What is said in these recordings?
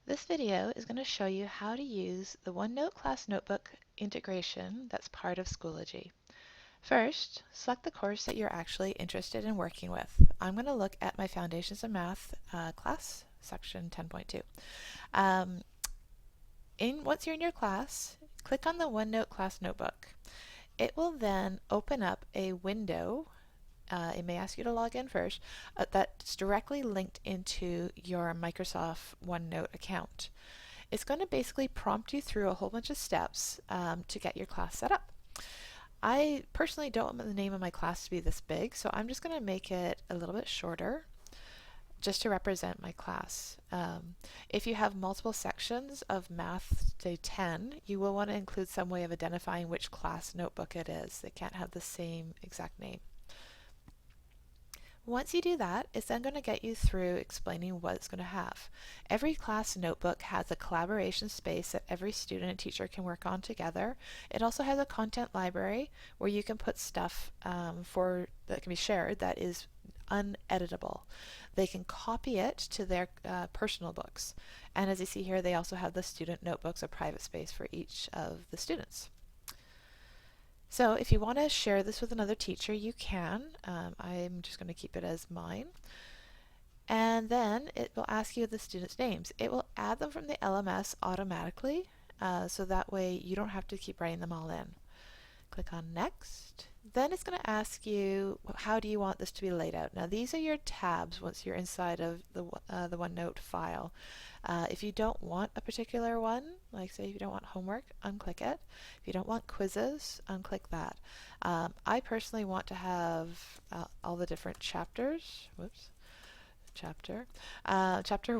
This video is going to show you how to use the OneNote class notebook integration that's part of Schoology. First, select the course that you're actually interested in working with. I'm going to look at my Foundations of Math class, section 10.2. Once you're in your class, click on the OneNote class notebook. It will then open up a window. It may ask you to log in first. That's directly linked into your Microsoft OneNote account. It's going to basically prompt you through a whole bunch of steps to get your class set up. I personally don't want the name of my class to be this big, so I'm just going to make it a little bit shorter just to represent my class. If you have multiple sections of Math Day 10, you will want to include some way of identifying which class notebook it is. They can't have the same exact name. Once you do that, it's then going to get you through explaining what it's going to have. Every class notebook has a collaboration space that every student and teacher can work on together. It also has a content library where you can put stuff that can be shared that is uneditable. They can copy it to their personal books. And as you see here, they also have the student notebooks, a private space for each of the students. So if you want to share this with another teacher, you can. I'm just going to keep it as mine. And then it will ask you the students' names. It will add them from the LMS automatically, so that way you don't have to keep writing them all in. Click on Next. Then it's going to ask you, how do you want this to be laid out? Now these are your tabs once you're inside of the OneNote file. If you don't want a particular one, like say if you don't want homework, unclick it. If you don't want quizzes, unclick that. I personally want to have all the different chapters. Whoops. Chapter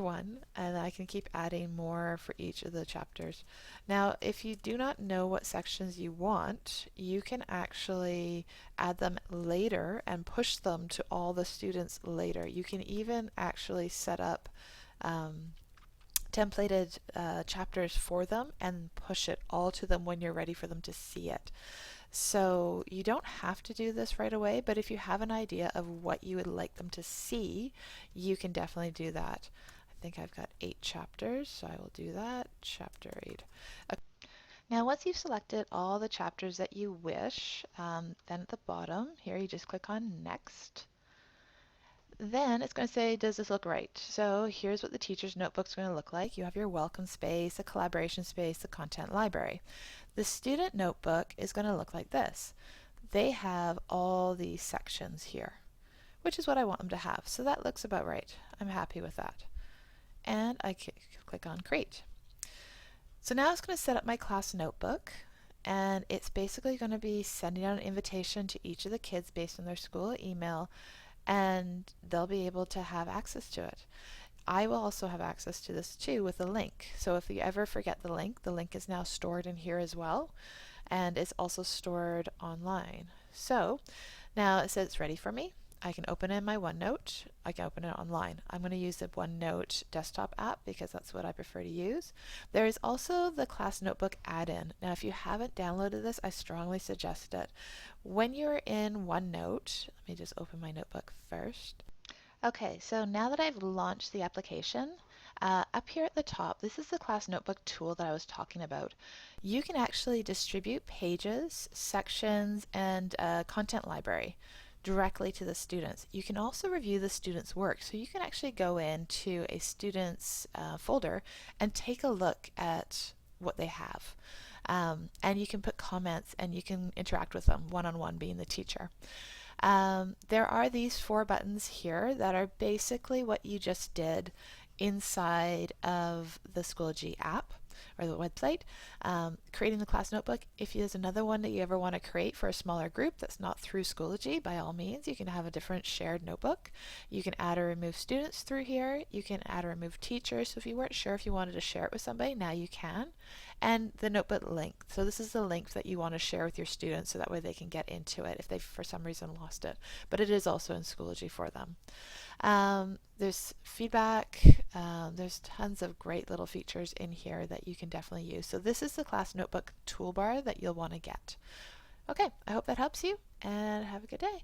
1, and I can keep adding more for each of the chapters. Now, if you do not know what sections you want, you can actually add them later and push them to all the students later. You can even actually set up templated chapters for them and push it all to them when you're ready for them to see it. So you don't have to do this right away, but if you have an idea of what you would like them to see, you can definitely do that. I think I've got 8 chapters, so I will do that. Chapter 8. Okay. Now once you've selected all the chapters that you wish, then at the bottom here you just click on Next. Then it's going to say, does this look right? So here's what the teacher's notebook is going to look like. You have your welcome space, a collaboration space, the content library. The student notebook is going to look like this. They have all these sections here, which is what I want them to have. So that looks about right. I'm happy with that. And I click on Create. So now it's going to set up my class notebook, and it's basically going to be sending out an invitation to each of the kids based on their school email, and they'll be able to have access to it. I will also have access to this too with a link. So if you ever forget the link is now stored in here as well, and it's also stored online. So now it says it's ready for me. I can open it in my OneNote. I can open it online. I'm going to use the OneNote desktop app because that's what I prefer to use. There is also the class notebook add-in. Now if you haven't downloaded this, I strongly suggest it. When you're in OneNote, let me just open my notebook first. Okay, so now that I've launched the application, up here at the top, this is the class notebook tool that I was talking about. You can actually distribute pages, sections, and content library directly to the students. You can also review the students' work. So you can actually go into a student's folder and take a look at what they have. And you can put comments and you can interact with them one-on-one, being the teacher. There are these 4 buttons here that are basically what you just did inside of the Schoology app or the website. Creating the class notebook. If there's another one that you ever want to create for a smaller group that's not through Schoology, by all means, you can have a different shared notebook. You can add or remove students through here. You can add or remove teachers. So if you weren't sure if you wanted to share it with somebody, now you can. And the notebook link. So this is the link that you want to share with your students so that way they can get into it if they for some reason lost it. But it is also in Schoology for them. There's feedback. There's tons of great little features in here that you can definitely use. So this is the class notebook toolbar that you'll want to get. Okay, I hope that helps you, and have a good day.